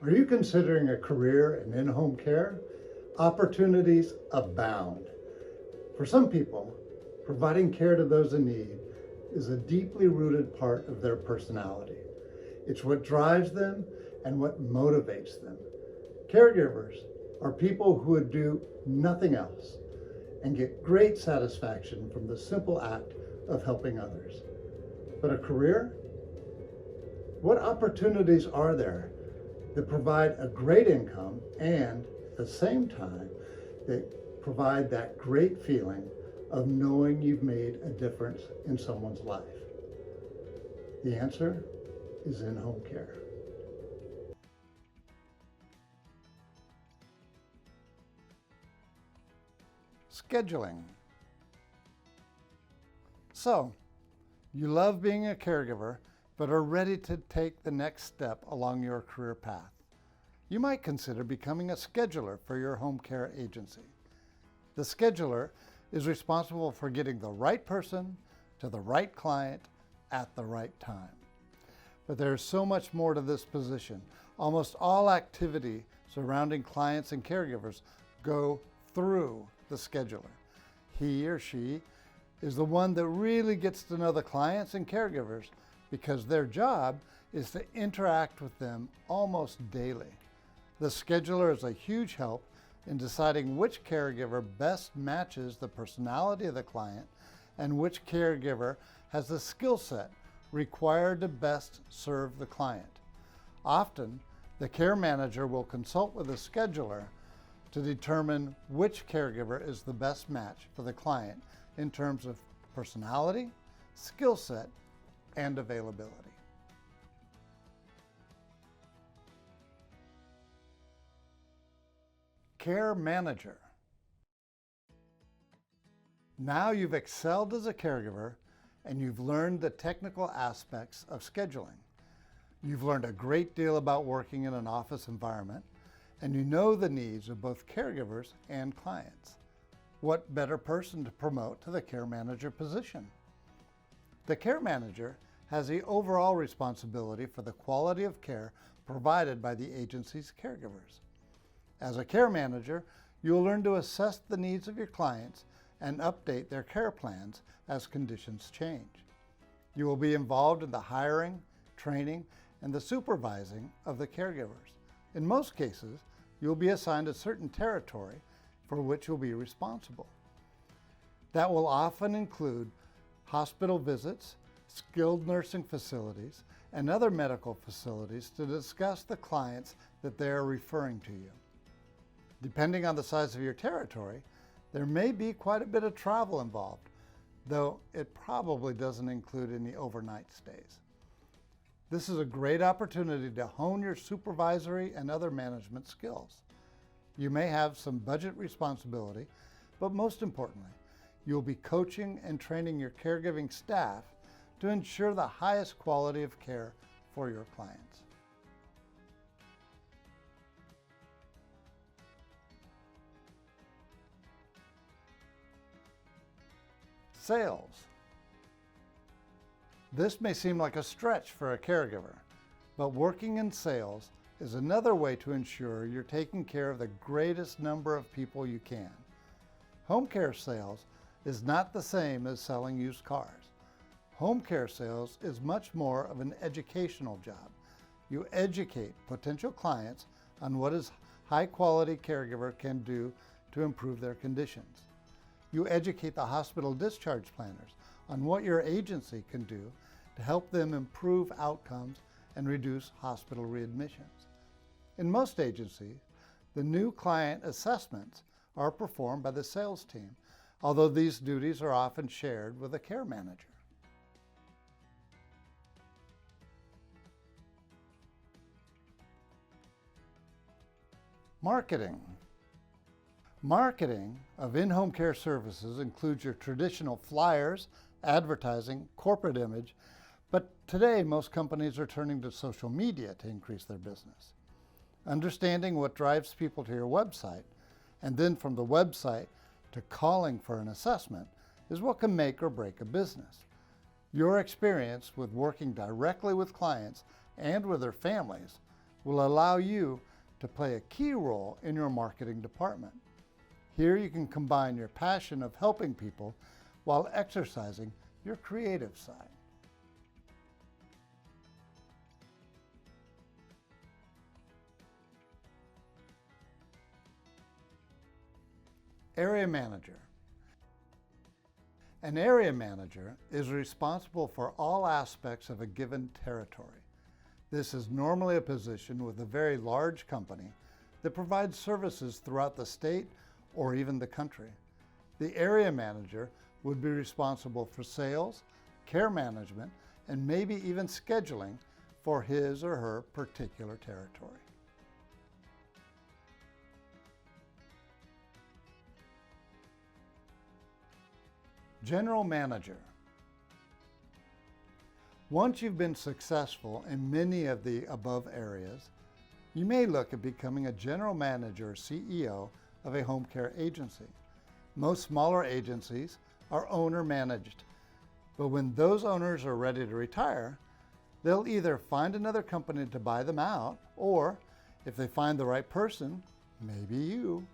Are you considering a career in in-home care? Opportunities abound. For some people, providing care to those in need is a deeply rooted part of their personality. It's what drives them and what motivates them. Caregivers are people who would do nothing else and get great satisfaction from the simple act of helping others. But a career? What opportunities are there that provide a great income and at the same time that provide that great feeling of knowing you've made a difference in someone's life? The answer is in-home care. Scheduling. So, you love being a caregiver, but are ready to take the next step along your career path. You might consider becoming a scheduler for your home care agency. The scheduler is responsible for getting the right person to the right client at the right time. But there's so much more to this position. Almost all activity surrounding clients and caregivers go through the scheduler. He or she is the one that really gets to know the clients and caregivers because their job is to interact with them almost daily. The scheduler is a huge help in deciding which caregiver best matches the personality of the client and which caregiver has the skill set required to best serve the client. Often, the care manager will consult with the scheduler to determine which caregiver is the best match for the client in terms of personality, skill set, and availability. Care manager. Now you've excelled as a caregiver and you've learned the technical aspects of scheduling. You've learned a great deal about working in an office environment, and you know the needs of both caregivers and clients. What better person to promote to the care manager position? The care manager has the overall responsibility for the quality of care provided by the agency's caregivers. As a care manager, you'll learn to assess the needs of your clients and update their care plans as conditions change. You will be involved in the hiring, training, and the supervising of the caregivers. In most cases, you'll be assigned a certain territory for which you'll be responsible. That will often include hospital visits, skilled nursing facilities, and other medical facilities to discuss the clients that they are referring to you. Depending on the size of your territory, there may be quite a bit of travel involved, though it probably doesn't include any overnight stays. This is a great opportunity to hone your supervisory and other management skills. You may have some budget responsibility, but most importantly, you'll be coaching and training your caregiving staff to ensure the highest quality of care for your clients. Sales. This may seem like a stretch for a caregiver, but working in sales is another way to ensure you're taking care of the greatest number of people you can. Home care sales is not the same as selling used cars. Home care sales is much more of an educational job. You educate potential clients on what a high-quality caregiver can do to improve their conditions. You educate the hospital discharge planners on what your agency can do to help them improve outcomes and reduce hospital readmissions. In most agencies, the new client assessments are performed by the sales team, although these duties are often shared with a care manager. Marketing. Marketing of in-home care services includes your traditional flyers, advertising, corporate image, but today most companies are turning to social media to increase their business. Understanding what drives people to your website, and then from the website to calling for an assessment, is what can make or break a business. Your experience with working directly with clients and with their families will allow you to play a key role in your marketing department. Here you can combine your passion of helping people while exercising your creative side. Area manager. An area manager is responsible for all aspects of a given territory. This is normally a position with a very large company that provides services throughout the state or even the country. The area manager would be responsible for sales, care management, and maybe even scheduling for his or her particular territory. General manager. Once you've been successful in many of the above areas, you may look at becoming a general manager or CEO of a home care agency. Most smaller agencies are owner managed, but when those owners are ready to retire, they'll either find another company to buy them out, or if they find the right person, maybe you,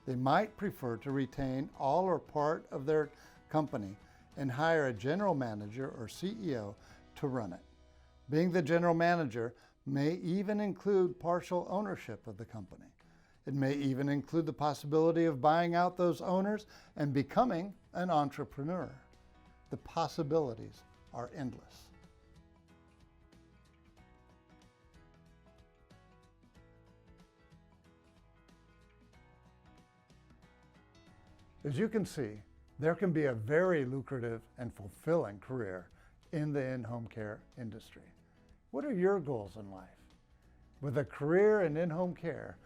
they might prefer to retain all or part of their company and hire a general manager or CEO to run it. Being the general manager may even include partial ownership of the company. It may even include the possibility of buying out those owners and becoming an entrepreneur. The possibilities are endless. As you can see, there can be a very lucrative and fulfilling career in the in-home care industry. What are your goals in life? With a career in in-home care,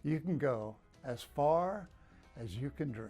you can go as far as you can dream.